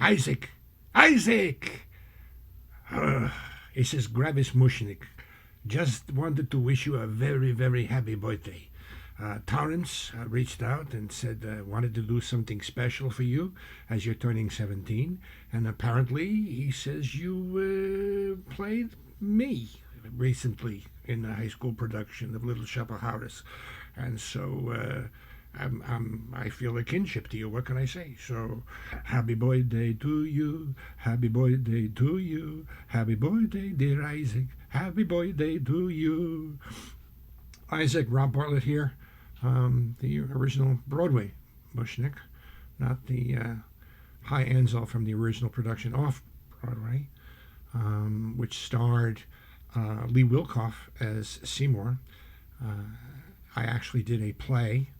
Isaac! Isaac! He says, Gravis Mushnik. Just wanted to wish you a very, very happy birthday. Torrance reached out and said wanted to do something special for you as you're turning 17. And apparently, he says you played me recently in the high school production of Little Shop of Horrors. And so I feel a kinship to you. What can I say? So, happy birthday to you. Happy birthday to you. Happy birthday, dear Isaac. Happy birthday to you. Isaac, Rob Bartlett here. The original Broadway Mushnik, not the high Ansel from the original production off Broadway, which starred Lee Wilkoff as Seymour. I actually did a play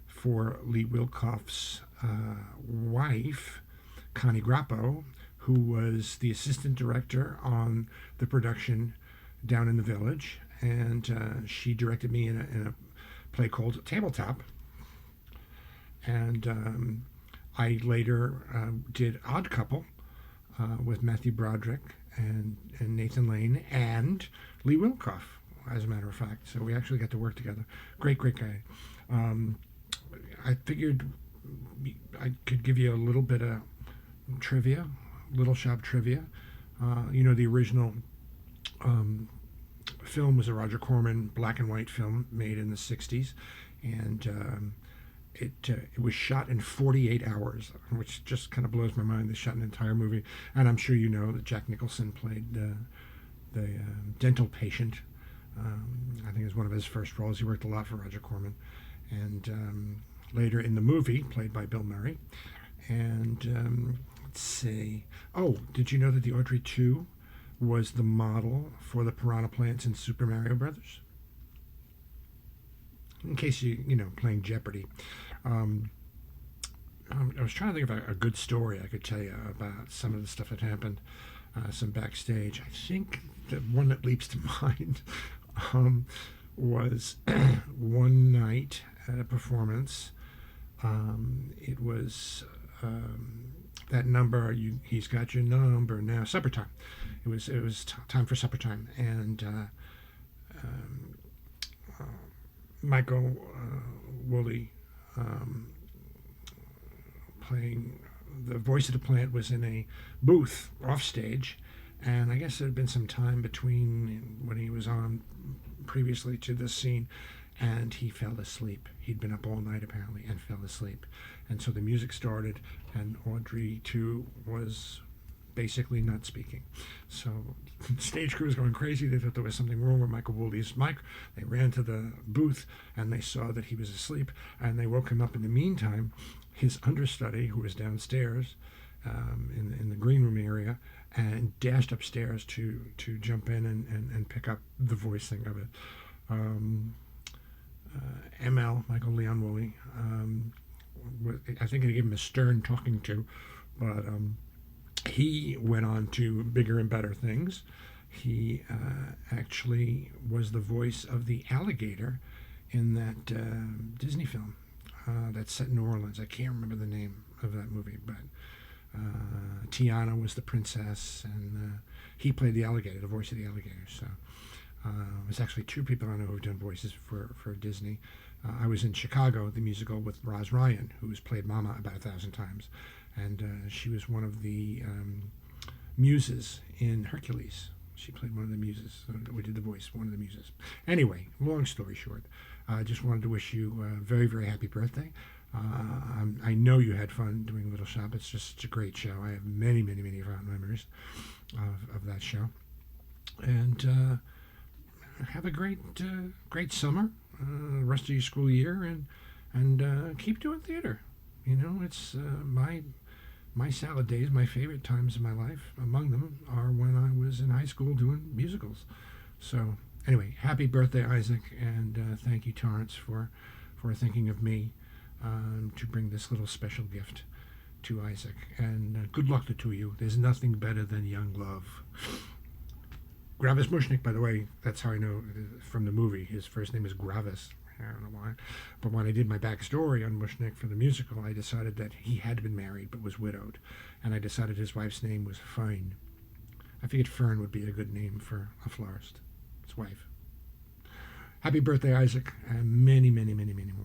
for Lee Wilkoff's wife, Connie Grappo, who was the assistant director on the production down in the Village, and she directed me in a play called Tabletop. And I later did Odd Couple with Matthew Broderick and Nathan Lane and Lee Wilkoff, as a matter of fact. So we actually got to work together. Great guy. I figured I could give you a little bit of trivia, Little Shop trivia. The original film was a Roger Corman black and white film made in the 60s, and it was shot in 48 hours, which just kind of blows my mind. They shot an entire movie, and I'm sure you know that Jack Nicholson played the dental patient. I think it was one of his first roles. He worked a lot for Roger Corman, and later in the movie, played by Bill Murray. And let's see. Oh, did you know that the Audrey 2 was the model for the piranha plants in Super Mario Brothers? In case playing Jeopardy. I was trying to think of a good story I could tell you about some of the stuff that happened, some backstage. I think the one that leaps to mind was one night at a performance. It was that number. He's got your number now. Supper time. It was time for supper time, and Michael Woolley playing the voice of the plant was in a booth off stage, and I guess there had been some time between when he was on previously to this scene, and he fell asleep. He'd been up all night apparently and fell asleep, and so the music started, and Audrey too was basically not speaking. So the stage crew was going crazy. They thought there was something wrong with Michael Woolley's mic. They ran to the booth and they saw that he was asleep, and they woke him up. In the meantime, his understudy, who was downstairs in the green room area, and dashed upstairs to jump in and pick up the voicing of it. ML, Michael Leon Woolley, I think they gave him a stern talking to, but he went on to bigger and better things. He actually was the voice of the alligator in that Disney film that's set in New Orleans. I can't remember the name of that movie, but Tiana was the princess, and he played the alligator, the voice of the alligator. So there's actually two people I know who've done voices for Disney. I was in Chicago, the musical, with Roz Ryan, who's played Mama about 1,000 times, and she was one of the muses in Hercules. She played one of the muses. So we did the voice, one of the muses. Anyway, long story short, I just wanted to wish you a very, very happy birthday. I know you had fun doing Little Shop. It's just such a great show. I have many, many, many fond memories of that show. And have a great summer, rest of your school year, and keep doing theater. It's my salad days, my favorite times in my life. Among them are when I was in high school doing musicals. So anyway, happy birthday, Isaac, and thank you, Torrance, for thinking of me to bring this little special gift to Isaac. And good luck to two of you. There's nothing better than young love. Gravis Mushnik, by the way, that's how I know from the movie. His first name is Gravis. I don't know why. But when I did my backstory on Mushnik for the musical, I decided that he had been married but was widowed. And I decided his wife's name was Fern. I figured Fern would be a good name for a florist. His wife. Happy birthday, Isaac. And many, many, many, many more.